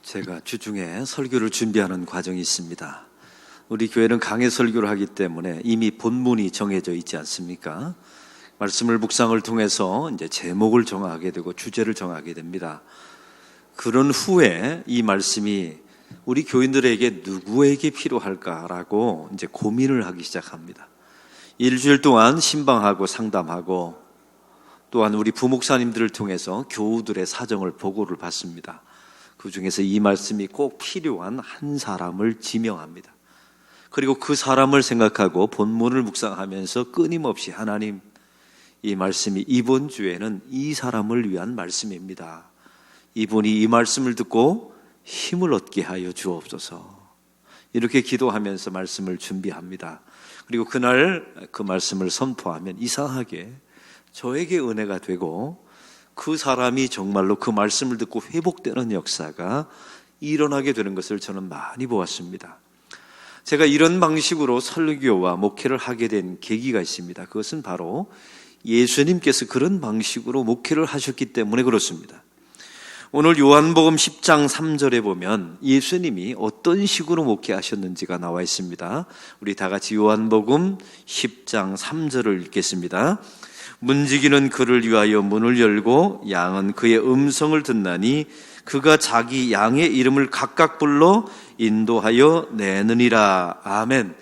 제가 주중에 설교를 준비하는 과정이 있습니다. 우리 교회는 강해 설교를 하기 때문에 이미 본문이 정해져 있지 않습니까? 말씀을 묵상을 통해서 이제 제목을 정하게 되고 주제를 정하게 됩니다. 그런 후에 이 말씀이 우리 교인들에게 누구에게 필요할까라고 이제 고민을 하기 시작합니다. 일주일 동안 신방하고 상담하고 또한 우리 부목사님들을 통해서 교우들의 사정을 보고를 받습니다. 그 중에서 이 말씀이 꼭 필요한 한 사람을 지명합니다. 그리고 그 사람을 생각하고 본문을 묵상하면서 끊임없이 하나님, 이 말씀이 이번 주에는 이 사람을 위한 말씀입니다. 이분이 이 말씀을 듣고 힘을 얻게 하여 주옵소서. 이렇게 기도하면서 말씀을 준비합니다. 그리고 그날 그 말씀을 선포하면 이상하게 저에게 은혜가 되고 그 사람이 정말로 그 말씀을 듣고 회복되는 역사가 일어나게 되는 것을 저는 많이 보았습니다. 제가 이런 방식으로 설교와 목회를 하게 된 계기가 있습니다. 그것은 바로 예수님께서 그런 방식으로 목회를 하셨기 때문에 그렇습니다. 오늘 요한복음 10장 3절에 보면 예수님이 어떤 식으로 목회하셨는지가 나와 있습니다. 우리 다 같이 요한복음 10장 3절을 읽겠습니다. 문지기는 그를 위하여 문을 열고 양은 그의 음성을 듣나니 그가 자기 양의 이름을 각각 불러 인도하여 내느니라. 아멘.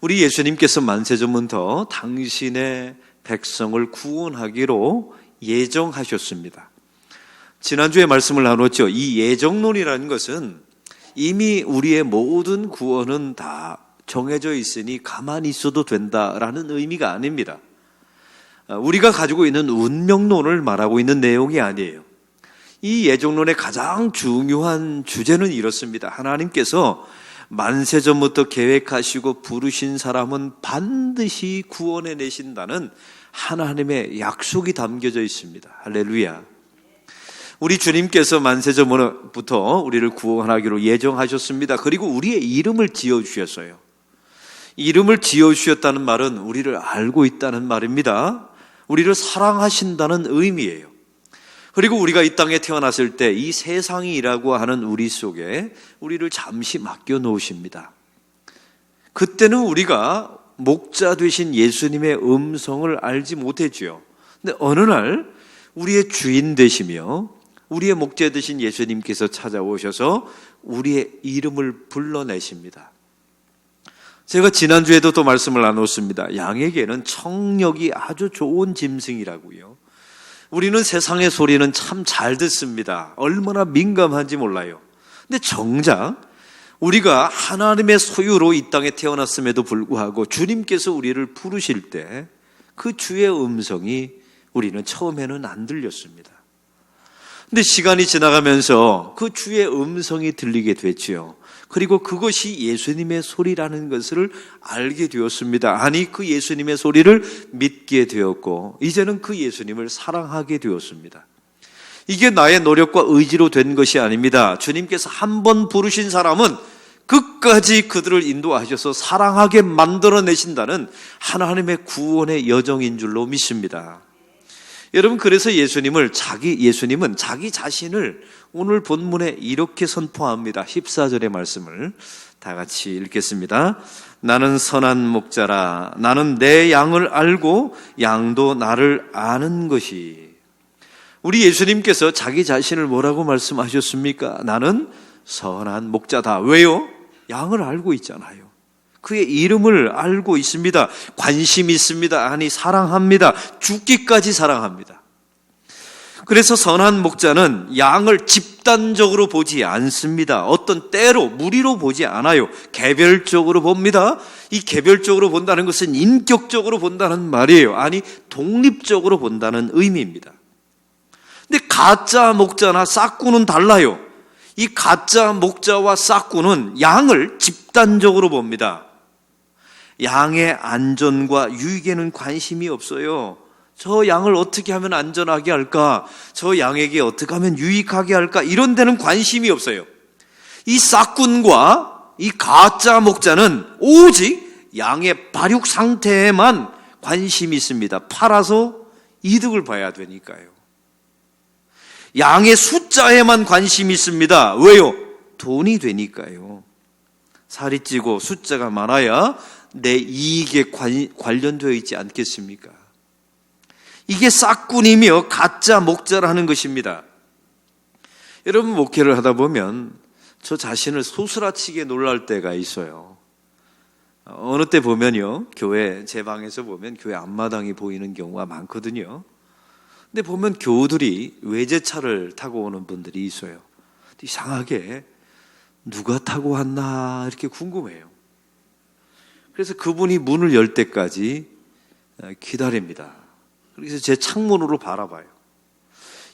우리 예수님께서 만세전부터 당신의 백성을 구원하기로 예정하셨습니다. 지난주에 말씀을 나눴죠. 이 예정론이라는 것은 이미 우리의 모든 구원은 다 정해져 있으니 가만히 있어도 된다라는 의미가 아닙니다. 우리가 가지고 있는 운명론을 말하고 있는 내용이 아니에요. 이 예정론의 가장 중요한 주제는 이렇습니다. 하나님께서 만세전부터 계획하시고 부르신 사람은 반드시 구원해 내신다는 하나님의 약속이 담겨져 있습니다. 할렐루야. 우리 주님께서 만세전부터 우리를 구원하기로 예정하셨습니다. 그리고 우리의 이름을 지어주셨어요. 이름을 지어주셨다는 말은 우리를 알고 있다는 말입니다. 우리를 사랑하신다는 의미예요. 그리고 우리가 이 땅에 태어났을 때 이 세상이라고 하는 우리 속에 우리를 잠시 맡겨 놓으십니다. 그때는 우리가 목자 되신 예수님의 음성을 알지 못했지요. 근데 어느 날 우리의 주인 되시며 우리의 목자 되신 예수님께서 찾아오셔서 우리의 이름을 불러내십니다. 제가 지난주에도 또 말씀을 나눴습니다. 양에게는 청력이 아주 좋은 짐승이라고요. 우리는 세상의 소리는 참 잘 듣습니다. 얼마나 민감한지 몰라요. 근데 정작 우리가 하나님의 소유로 이 땅에 태어났음에도 불구하고 주님께서 우리를 부르실 때 그 주의 음성이 우리는 처음에는 안 들렸습니다. 근데 시간이 지나가면서 그 주의 음성이 들리게 됐지요. 그리고 그것이 예수님의 소리라는 것을 알게 되었습니다. 아니, 그 예수님의 소리를 믿게 되었고 이제는 그 예수님을 사랑하게 되었습니다. 이게 나의 노력과 의지로 된 것이 아닙니다. 주님께서 한 번 부르신 사람은 끝까지 그들을 인도하셔서 사랑하게 만들어내신다는 하나님의 구원의 여정인 줄로 믿습니다. 여러분, 그래서 예수님은 자기 자신을 오늘 본문에 이렇게 선포합니다. 14절의 말씀을 다 같이 읽겠습니다. 나는 선한 목자라. 나는 내 양을 알고 양도 나를 아는 것이. 우리 예수님께서 자기 자신을 뭐라고 말씀하셨습니까? 나는 선한 목자다. 왜요? 양을 알고 있잖아요. 그의 이름을 알고 있습니다. 관심이 있습니다. 아니, 사랑합니다. 죽기까지 사랑합니다. 그래서 선한 목자는 양을 집단적으로 보지 않습니다. 어떤 때로, 무리로 보지 않아요. 개별적으로 봅니다. 이 개별적으로 본다는 것은 인격적으로 본다는 말이에요. 아니, 독립적으로 본다는 의미입니다. 근데 가짜 목자나 싹구는 달라요. 이 가짜 목자와 싹구는 양을 집단적으로 봅니다. 양의 안전과 유익에는 관심이 없어요. 저 양을 어떻게 하면 안전하게 할까? 저 양에게 어떻게 하면 유익하게 할까? 이런 데는 관심이 없어요. 이 싹군과 이 가짜 목자는 오직 양의 발육 상태에만 관심이 있습니다. 팔아서 이득을 봐야 되니까요. 양의 숫자에만 관심이 있습니다. 왜요? 돈이 되니까요. 살이 찌고 숫자가 많아야 내 이익에 관련되어 있지 않겠습니까? 이게 싹군이며 가짜 목자라는 것입니다. 여러분, 목회를 하다 보면 저 자신을 소스라치게 놀랄 때가 있어요. 어느 때 보면요, 교회 제 방에서 보면 교회 앞마당이 보이는 경우가 많거든요. 근데 보면 교우들이 외제차를 타고 오는 분들이 있어요. 이상하게 누가 타고 왔나 이렇게 궁금해요. 그래서 그분이 문을 열 때까지 기다립니다. 그래서 제 창문으로 바라봐요.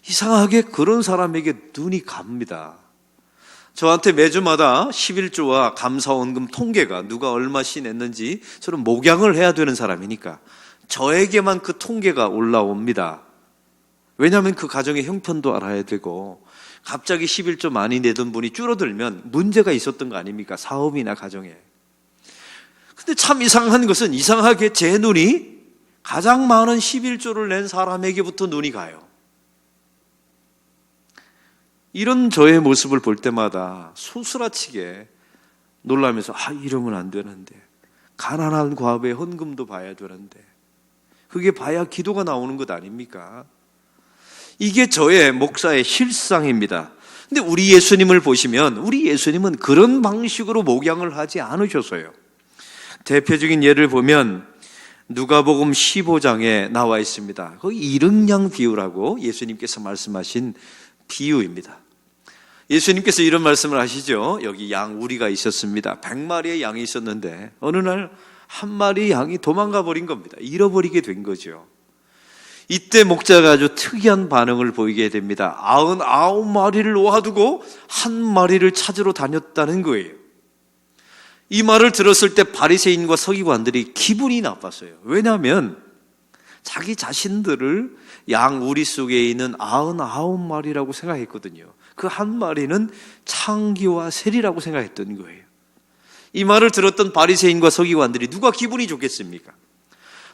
이상하게 그런 사람에게 눈이 갑니다. 저한테 매주마다 11조와 감사원금 통계가 누가 얼마씩 냈는지 저는 목양을 해야 되는 사람이니까 저에게만 그 통계가 올라옵니다. 왜냐하면 그 가정의 형편도 알아야 되고, 갑자기 11조 많이 내던 분이 줄어들면 문제가 있었던 거 아닙니까? 사업이나 가정에. 근데 참 이상한 것은, 이상하게 제 눈이 가장 많은 11조를 낸 사람에게부터 눈이 가요. 이런 저의 모습을 볼 때마다 소스라치게 놀라면서, 이러면 안 되는데, 가난한 과부의 헌금도 봐야 되는데, 그게 봐야 기도가 나오는 것 아닙니까? 이게 저의 목사의 실상입니다. 근데 우리 예수님을 보시면, 우리 예수님은 그런 방식으로 목양을 하지 않으셨어요. 대표적인 예를 보면 누가복음 15장에 나와 있습니다. 그 이릉양 비유라고 예수님께서 말씀하신 비유입니다. 예수님께서 이런 말씀을 하시죠. 여기 양 우리가 있었습니다. 100마리의 양이 있었는데 어느 날 한 마리 양이 도망가 버린 겁니다. 잃어버리게 된 거죠. 이때 목자가 아주 특이한 반응을 보이게 됩니다. 99마리를 놓아두고 한 마리를 찾으러 다녔다는 거예요. 이 말을 들었을 때 바리새인과 서기관들이 기분이 나빴어요. 왜냐하면 자기 자신들을 양 우리 속에 있는 99마리라고 생각했거든요. 그 한 마리는 창기와 셀이라고 생각했던 거예요. 이 말을 들었던 바리새인과 서기관들이 누가 기분이 좋겠습니까?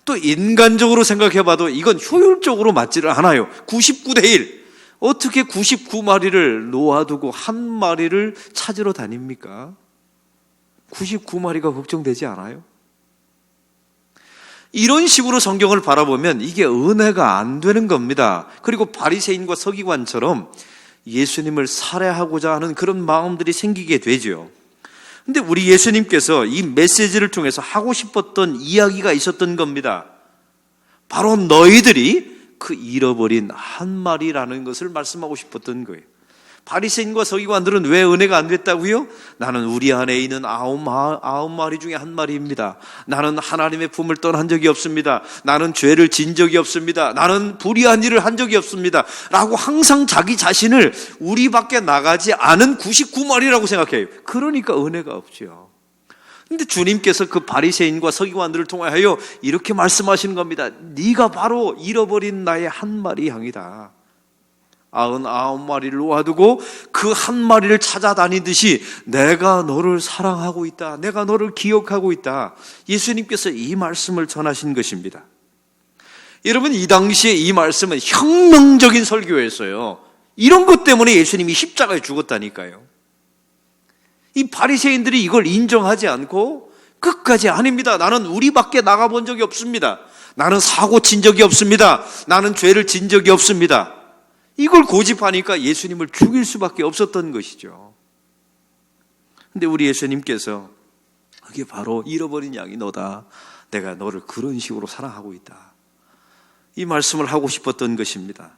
또 인간적으로 생각해봐도 이건 효율적으로 맞지를 않아요. 99대 1. 어떻게 99마리를 놓아두고 한 마리를 찾으러 다닙니까? 99마리가 걱정되지 않아요? 이런 식으로 성경을 바라보면 이게 은혜가 안 되는 겁니다. 그리고 바리새인과 서기관처럼 예수님을 살해하고자 하는 그런 마음들이 생기게 되죠. 근데 우리 예수님께서 이 메시지를 통해서 하고 싶었던 이야기가 있었던 겁니다. 바로 너희들이 그 잃어버린 한 마리라는 것을 말씀하고 싶었던 거예요. 바리새인과 서기관들은 왜 은혜가 안 됐다고요? 나는 우리 안에 있는 99마리 중에 한 마리입니다. 나는 하나님의 품을 떠난 적이 없습니다. 나는 죄를 진 적이 없습니다. 나는 불의한 일을 한 적이 없습니다. 라고 항상 자기 자신을 우리 밖에 나가지 않은 99마리라고 생각해요. 그러니까 은혜가 없죠. 근데 주님께서 그 바리새인과 서기관들을 통하여 이렇게 말씀하시는 겁니다. 네가 바로 잃어버린 나의 한 마리 양이다. 99마리를 놓아두고 그 한 마리를 찾아다니듯이 내가 너를 사랑하고 있다. 내가 너를 기억하고 있다. 예수님께서 이 말씀을 전하신 것입니다. 여러분, 이 당시에 이 말씀은 혁명적인 설교였어요. 이런 것 때문에 예수님이 십자가에 죽었다니까요. 이 바리새인들이 이걸 인정하지 않고 끝까지 아닙니다. 나는 우리 밖에 나가본 적이 없습니다. 나는 사고 친 적이 없습니다. 나는 죄를 진 적이 없습니다. 이걸 고집하니까 예수님을 죽일 수밖에 없었던 것이죠. 근데 우리 예수님께서 그게 바로 잃어버린 양이 너다. 내가 너를 그런 식으로 사랑하고 있다. 이 말씀을 하고 싶었던 것입니다.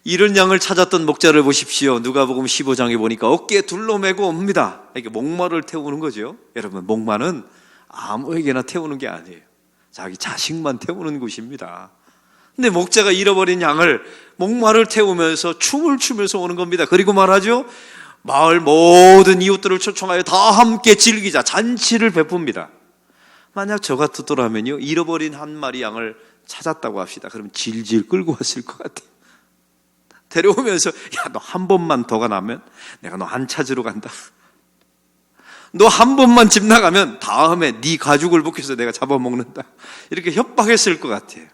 잃은 양을 찾았던 목자를 보십시오. 누가복음 15장에 보니까 어깨에 둘러매고 옵니다. 이렇게 목마를 태우는 거죠. 여러분, 목마는 아무에게나 태우는 게 아니에요. 자기 자식만 태우는 곳입니다. 근데 목자가 잃어버린 양을 목마를 태우면서 춤을 추면서 오는 겁니다. 그리고 말하죠. 마을 모든 이웃들을 초청하여 다 함께 즐기자. 잔치를 베풉니다. 만약 저 같았더라면요, 잃어버린 한 마리 양을 찾았다고 합시다. 그럼 질질 끌고 왔을 것 같아요. 데려오면서 야, 너 한 번만 더 가나면 내가 너 안 찾으러 간다. 너 한 번만 집 나가면 다음에 네 가죽을 벗겨서 내가 잡아먹는다. 이렇게 협박했을 것 같아요.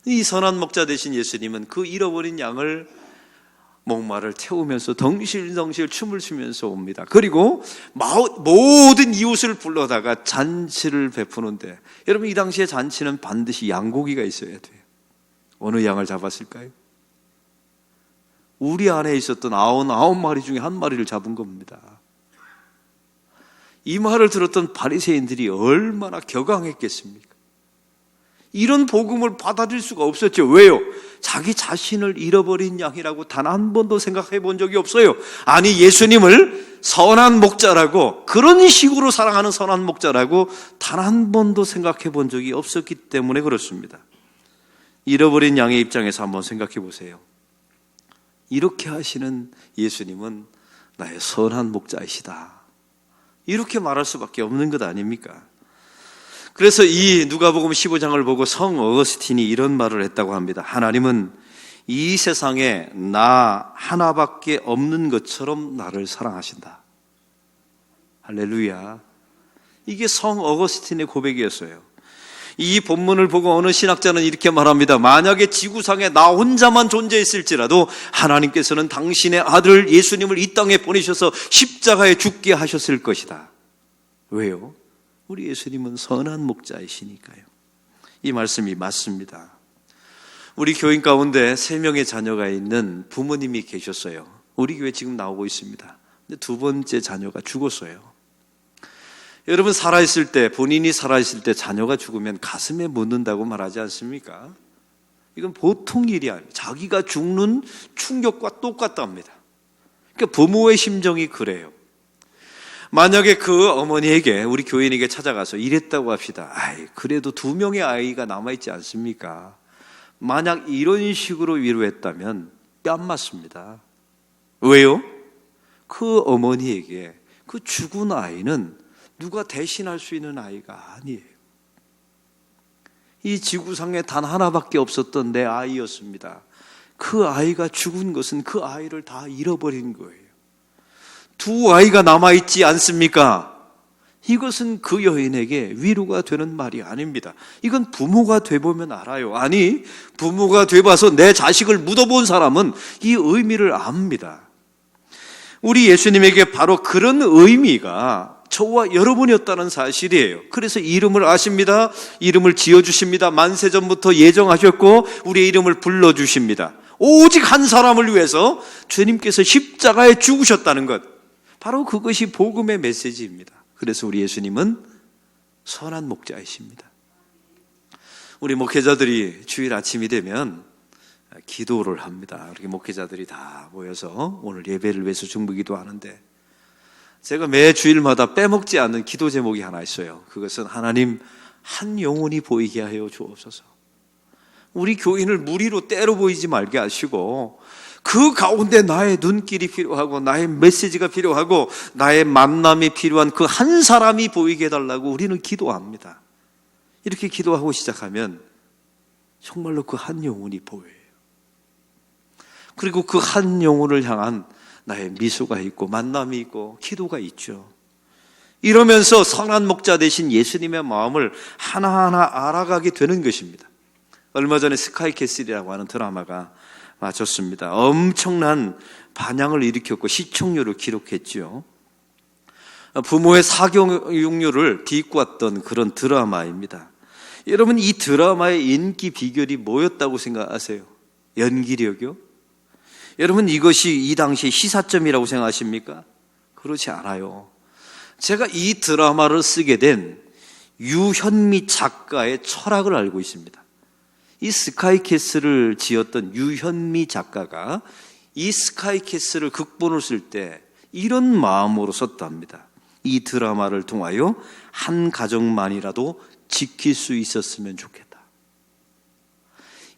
이 선한 목자 되신 예수님은 그 잃어버린 양을 목마를 태우면서 덩실덩실 춤을 추면서 옵니다. 그리고 모든 이웃을 불러다가 잔치를 베푸는데, 여러분 이 당시에 잔치는 반드시 양고기가 있어야 돼요. 어느 양을 잡았을까요? 우리 안에 있었던 99마리 중에 한 마리를 잡은 겁니다. 이 말을 들었던 바리새인들이 얼마나 격앙했겠습니까? 이런 복음을 받아들일 수가 없었죠. 왜요? 자기 자신을 잃어버린 양이라고 단 한 번도 생각해 본 적이 없어요. 아니, 예수님을 선한 목자라고, 그런 식으로 사랑하는 선한 목자라고 단 한 번도 생각해 본 적이 없었기 때문에 그렇습니다. 잃어버린 양의 입장에서 한번 생각해 보세요. 이렇게 하시는 예수님은 나의 선한 목자이시다, 이렇게 말할 수밖에 없는 것 아닙니까? 그래서 이 누가복음 15장을 보고 성 어거스틴이 이런 말을 했다고 합니다. 하나님은 이 세상에 나 하나밖에 없는 것처럼 나를 사랑하신다. 할렐루야. 이게 성 어거스틴의 고백이었어요. 이 본문을 보고 어느 신학자는 이렇게 말합니다. 만약에 지구상에 나 혼자만 존재했을지라도 하나님께서는 당신의 아들 예수님을 이 땅에 보내셔서 십자가에 죽게 하셨을 것이다. 왜요? 우리 예수님은 선한 목자이시니까요. 이 말씀이 맞습니다. 우리 교인 가운데 3명의 자녀가 있는 부모님이 계셨어요. 우리 교회 지금 나오고 있습니다. 근데 2번째 자녀가 죽었어요. 여러분, 살아있을 때, 본인이 살아있을 때 자녀가 죽으면 가슴에 묻는다고 말하지 않습니까? 이건 보통 일이 아니에요. 자기가 죽는 충격과 똑같답니다. 그러니까 부모의 심정이 그래요. 만약에 그 어머니에게, 우리 교인에게 찾아가서 이랬다고 합시다. 그래도 2명의 아이가 남아있지 않습니까? 만약 이런 식으로 위로했다면 뺨 맞습니다. 왜요? 그 어머니에게 그 죽은 아이는 누가 대신할 수 있는 아이가 아니에요. 이 지구상에 단 하나밖에 없었던 내 아이였습니다. 그 아이가 죽은 것은 그 아이를 다 잃어버린 거예요. 2 아이가 남아있지 않습니까? 이것은 그 여인에게 위로가 되는 말이 아닙니다. 이건 부모가 돼보면 알아요. 아니, 부모가 돼봐서 내 자식을 묻어본 사람은 이 의미를 압니다. 우리 예수님에게 바로 그런 의미가 저와 여러분이었다는 사실이에요. 그래서 이름을 아십니다. 이름을 지어주십니다. 만세전부터 예정하셨고 우리의 이름을 불러주십니다. 오직 한 사람을 위해서 주님께서 십자가에 죽으셨다는 것, 바로 그것이 복음의 메시지입니다. 그래서 우리 예수님은 선한 목자이십니다. 우리 목회자들이 주일 아침이 되면 기도를 합니다. 이렇게 목회자들이 다 모여서 오늘 예배를 위해서 중보기도 하는데, 제가 매 주일마다 빼먹지 않는 기도 제목이 하나 있어요. 그것은 하나님, 한 영혼이 보이게 하여 주옵소서. 우리 교인을 무리로 때려 보이지 말게 하시고, 그 가운데 나의 눈길이 필요하고 나의 메시지가 필요하고 나의 만남이 필요한 그 한 사람이 보이게 해달라고 우리는 기도합니다. 이렇게 기도하고 시작하면 정말로 그 한 영혼이 보여요. 그리고 그 한 영혼을 향한 나의 미소가 있고 만남이 있고 기도가 있죠. 이러면서 선한 목자 되신 예수님의 마음을 하나하나 알아가게 되는 것입니다. 얼마 전에 스카이캐슬이라고 하는 드라마가 맞췄습니다. 엄청난 반향을 일으켰고 시청률을 기록했죠. 부모의 사교육률을 딛고왔던 그런 드라마입니다. 여러분, 이 드라마의 인기 비결이 뭐였다고 생각하세요? 연기력이요? 여러분, 이것이 이 당시의 시사점이라고 생각하십니까? 그렇지 않아요. 제가 이 드라마를 쓰게 된 유현미 작가의 철학을 알고 있습니다. 이 스카이캐슬을 지었던 유현미 작가가 이 스카이캐슬을 극본을 쓸 때 이런 마음으로 썼답니다. 이 드라마를 통하여 한 가정만이라도 지킬 수 있었으면 좋겠다.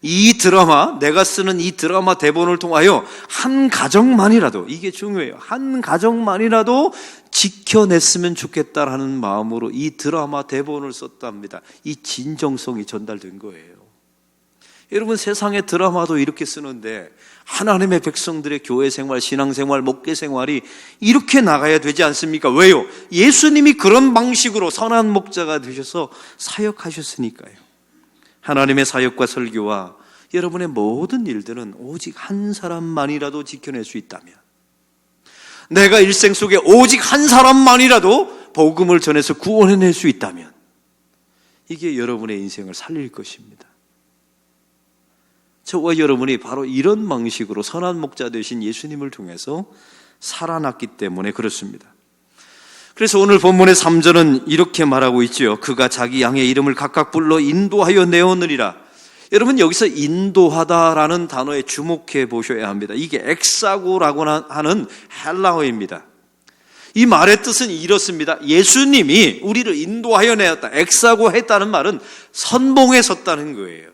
이 드라마, 내가 쓰는 이 드라마 대본을 통하여 한 가정만이라도, 이게 중요해요, 한 가정만이라도 지켜냈으면 좋겠다라는 마음으로 이 드라마 대본을 썼답니다. 이 진정성이 전달된 거예요. 여러분, 세상의 드라마도 이렇게 쓰는데 하나님의 백성들의 교회 생활, 신앙 생활, 목회 생활이 이렇게 나가야 되지 않습니까? 왜요? 예수님이 그런 방식으로 선한 목자가 되셔서 사역하셨으니까요. 하나님의 사역과 설교와 여러분의 모든 일들은 오직 한 사람만이라도 지켜낼 수 있다면, 내가 일생 속에 오직 한 사람만이라도 복음을 전해서 구원해낼 수 있다면, 이게 여러분의 인생을 살릴 것입니다. 저와 여러분이 바로 이런 방식으로 선한 목자 되신 예수님을 통해서 살아났기 때문에 그렇습니다. 그래서 오늘 본문의 3절은 이렇게 말하고 있지요. 그가 자기 양의 이름을 각각 불러 인도하여 내오느니라. 여러분, 여기서 인도하다라는 단어에 주목해 보셔야 합니다. 이게 엑사고라고 하는 헬라어입니다. 이 말의 뜻은 이렇습니다. 예수님이 우리를 인도하여 내었다. 엑사고 했다는 말은 선봉에 섰다는 거예요.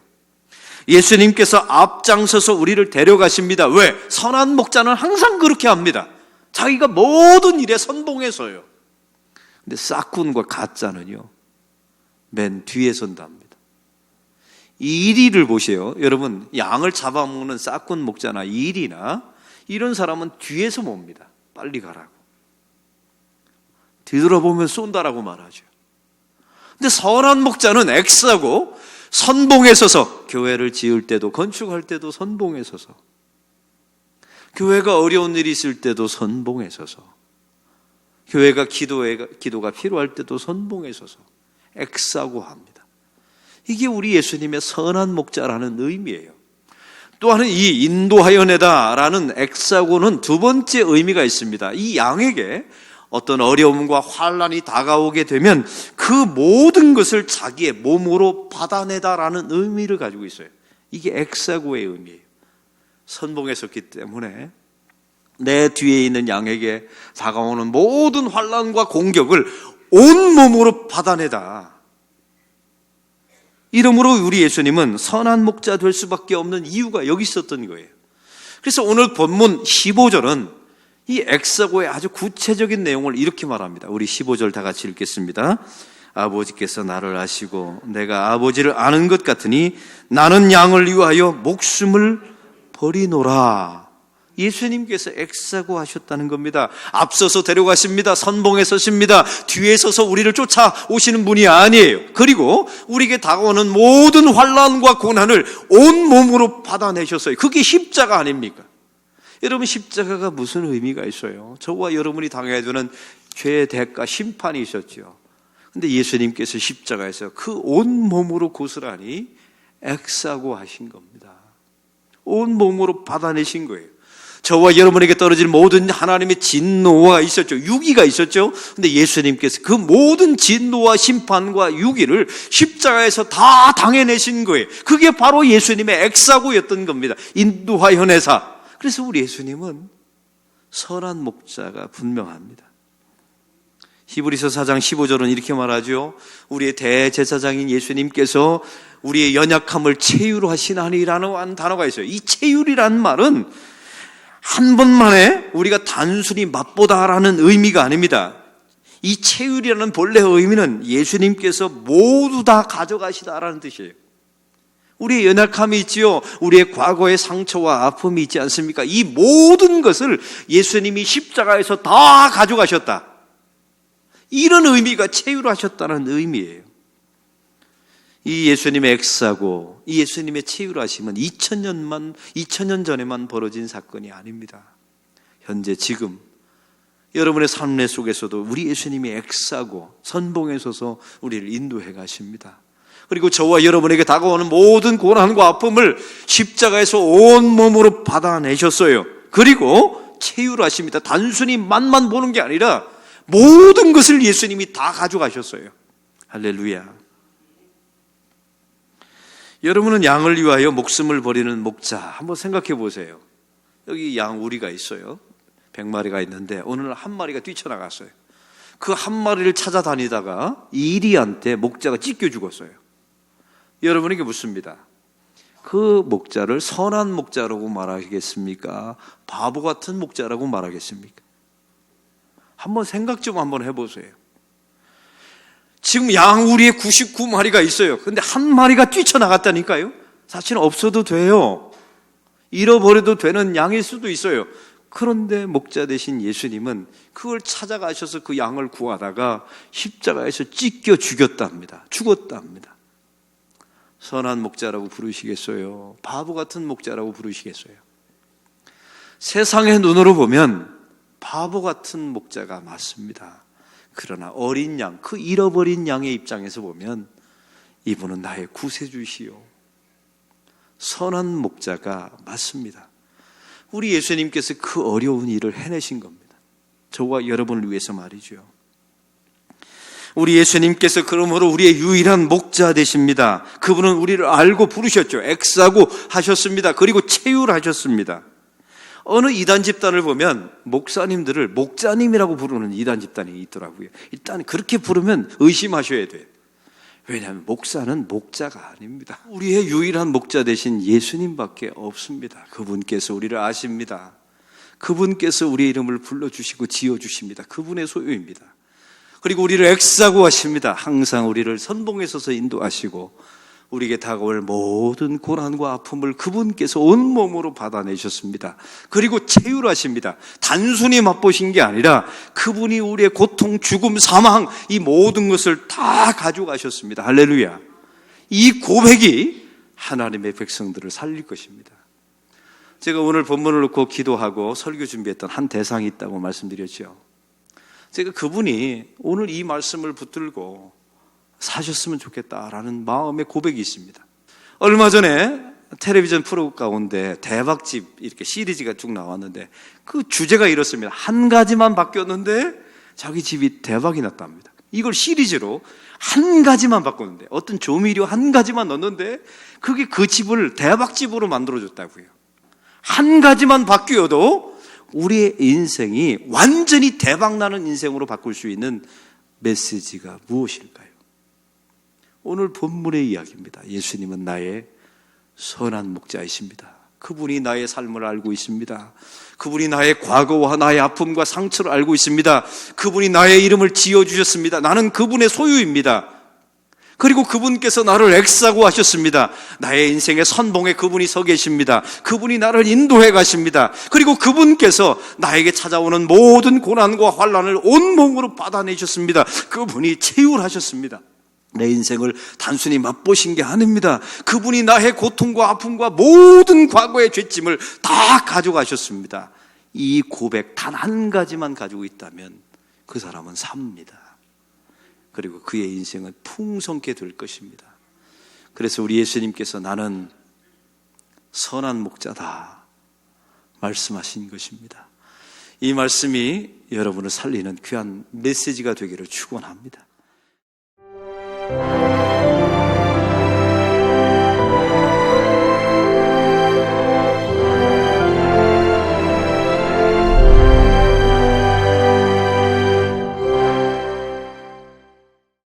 예수님께서 앞장서서 우리를 데려가십니다. 왜? 선한 목자는 항상 그렇게 합니다. 자기가 모든 일에 선봉에 서요. 근데 싹군과 가짜는요, 맨 뒤에 선답니다. 이리를 보세요. 여러분, 양을 잡아먹는 싹군 목자나 이리나 이런 사람은 뒤에서 봅니다. 빨리 가라고. 뒤돌아보면 쏜다라고 말하죠. 근데 선한 목자는 엑사고 선봉에 서서 교회를 지을 때도, 건축할 때도 선봉에 서서, 교회가 어려운 일이 있을 때도 선봉에 서서, 교회가 기도가 필요할 때도 선봉에 서서 엑사고 합니다. 이게 우리 예수님의 선한 목자라는 의미예요. 또한 이 인도하여 내다라는 엑사고는 두 번째 의미가 있습니다. 이 양에게 어떤 어려움과 환난이 다가오게 되면 그 모든 것을 자기의 몸으로 받아내다라는 의미를 가지고 있어요. 이게 엑사고의 의미예요. 선봉에 섰기 때문에 내 뒤에 있는 양에게 다가오는 모든 환난과 공격을 온몸으로 받아내다. 이러므로 우리 예수님은 선한 목자 될 수밖에 없는 이유가 여기 있었던 거예요. 그래서 오늘 본문 15절은 이 엑사고의 아주 구체적인 내용을 이렇게 말합니다. 우리 15절 다 같이 읽겠습니다. 아버지께서 나를 아시고 내가 아버지를 아는 것 같으니 나는 양을 위하여 목숨을 버리노라. 예수님께서 엑사고 하셨다는 겁니다. 앞서서 데려가십니다. 선봉에 서십니다. 뒤에 서서 우리를 쫓아오시는 분이 아니에요. 그리고 우리에게 다가오는 모든 환난과 고난을 온몸으로 받아내셨어요. 그게 십자가 아닙니까? 여러분, 십자가가 무슨 의미가 있어요? 저와 여러분이 당해야 되는 죄의 대가, 심판이 있었죠. 근데 예수님께서 십자가에서 그 온몸으로 고스란히 엑사고 하신 겁니다. 온몸으로 받아내신 거예요. 저와 여러분에게 떨어질 모든 하나님의 진노가 있었죠. 유기가 있었죠. 근데 예수님께서 그 모든 진노와 심판과 유기를 십자가에서 다 당해내신 거예요. 그게 바로 예수님의 엑사고였던 겁니다. 인도하여 내사. 그래서 우리 예수님은 선한 목자가 분명합니다. 히브리서 4장 15절은 이렇게 말하죠. 우리의 대제사장인 예수님께서 우리의 연약함을 체유로 하시나니라는 단어가 있어요. 이 체유리라는 말은 한 번만에 우리가 단순히 맛보다라는 의미가 아닙니다. 이 체유리라는 본래 의미는 예수님께서 모두 다 가져가시다라는 뜻이에요. 우리의 연약함이 있지요. 우리의 과거의 상처와 아픔이 있지 않습니까? 이 모든 것을 예수님이 십자가에서 다 가져가셨다. 이런 의미가 체유하셨다는 의미예요. 이 예수님의 엑사고, 이 예수님의 체유하심은 2000년 전에만 벌어진 사건이 아닙니다. 현재 지금 여러분의 삶 속에서도 우리 예수님이 엑사고 선봉에 서서 우리를 인도해 가십니다. 그리고 저와 여러분에게 다가오는 모든 고난과 아픔을 십자가에서 온몸으로 받아내셨어요. 그리고 체유하십니다. 단순히 맛만 보는 게 아니라 모든 것을 예수님이 다 가져가셨어요. 할렐루야. 여러분은 양을 위하여 목숨을 버리는 목자, 한번 생각해 보세요. 여기 양 우리가 있어요. 100마리가 있는데 오늘 한 마리가 뛰쳐나갔어요. 그 한 마리를 찾아다니다가 이리한테 목자가 찢겨 죽었어요. 여러분에게 묻습니다. 그 목자를 선한 목자라고 말하겠습니까? 바보 같은 목자라고 말하겠습니까? 한번 생각 좀 한번 해보세요. 지금 양 우리의 99마리가 있어요. 근데 한 마리가 뛰쳐나갔다니까요. 사실은 없어도 돼요. 잃어버려도 되는 양일 수도 있어요. 그런데 목자 되신 예수님은 그걸 찾아가셔서 그 양을 구하다가 십자가에서 찢겨 죽였답니다. 죽었답니다. 선한 목자라고 부르시겠어요? 바보 같은 목자라고 부르시겠어요? 세상의 눈으로 보면 바보 같은 목자가 맞습니다. 그러나 어린 양, 그 잃어버린 양의 입장에서 보면 이분은 나의 구세주시요, 선한 목자가 맞습니다. 우리 예수님께서 그 어려운 일을 해내신 겁니다. 저와 여러분을 위해서 말이죠. 우리 예수님께서 그러므로 우리의 유일한 목자 되십니다. 그분은 우리를 알고 부르셨죠. 엑사고 하셨습니다. 그리고 체휼하셨습니다. 어느 이단 집단을 보면 목사님들을 목자님이라고 부르는 이단 집단이 있더라고요. 일단 그렇게 부르면 의심하셔야 돼요. 왜냐하면 목사는 목자가 아닙니다. 우리의 유일한 목자 되신 예수님밖에 없습니다. 그분께서 우리를 아십니다. 그분께서 우리의 이름을 불러주시고 지어주십니다. 그분의 소유입니다. 그리고 우리를 엑사고 하십니다. 항상 우리를 선봉에 서서 인도하시고 우리에게 다가올 모든 고난과 아픔을 그분께서 온몸으로 받아내셨습니다. 그리고 체휼하십니다. 단순히 맛보신 게 아니라 그분이 우리의 고통, 죽음, 사망 이 모든 것을 다 가져가셨습니다. 할렐루야. 이 고백이 하나님의 백성들을 살릴 것입니다. 제가 오늘 본문을 놓고 기도하고 설교 준비했던 한 대상이 있다고 말씀드렸죠. 제가 그분이 오늘 이 말씀을 붙들고 사셨으면 좋겠다라는 마음의 고백이 있습니다. 얼마 전에 텔레비전 프로 가운데 대박집 이렇게 시리즈가 쭉 나왔는데 그 주제가 이렇습니다. 한 가지만 바뀌었는데 자기 집이 대박이 났답니다. 이걸 시리즈로 한 가지만 바꿨는데, 어떤 조미료 한 가지만 넣었는데 그게 그 집을 대박집으로 만들어줬다고요. 한 가지만 바뀌어도 우리의 인생이 완전히 대박나는 인생으로 바꿀 수 있는 메시지가 무엇일까요? 오늘 본문의 이야기입니다. 예수님은 나의 선한 목자이십니다. 그분이 나의 삶을 알고 있습니다. 그분이 나의 과거와 나의 아픔과 상처를 알고 있습니다. 그분이 나의 이름을 지어주셨습니다. 나는 그분의 소유입니다. 그리고 그분께서 나를 엑사고 하셨습니다. 나의 인생의 선봉에 그분이 서 계십니다. 그분이 나를 인도해 가십니다. 그리고 그분께서 나에게 찾아오는 모든 고난과 환난을 온몸으로 받아내셨습니다. 그분이 체휼하셨습니다. 내 인생을 단순히 맛보신 게 아닙니다. 그분이 나의 고통과 아픔과 모든 과거의 죄짐을 다 가져가셨습니다. 이 고백 단 한 가지만 가지고 있다면 그 사람은 삽니다. 그리고 그의 인생은 풍성케 될 것입니다. 그래서 우리 예수님께서 나는 선한 목자다 말씀하신 것입니다. 이 말씀이 여러분을 살리는 귀한 메시지가 되기를 축원합니다.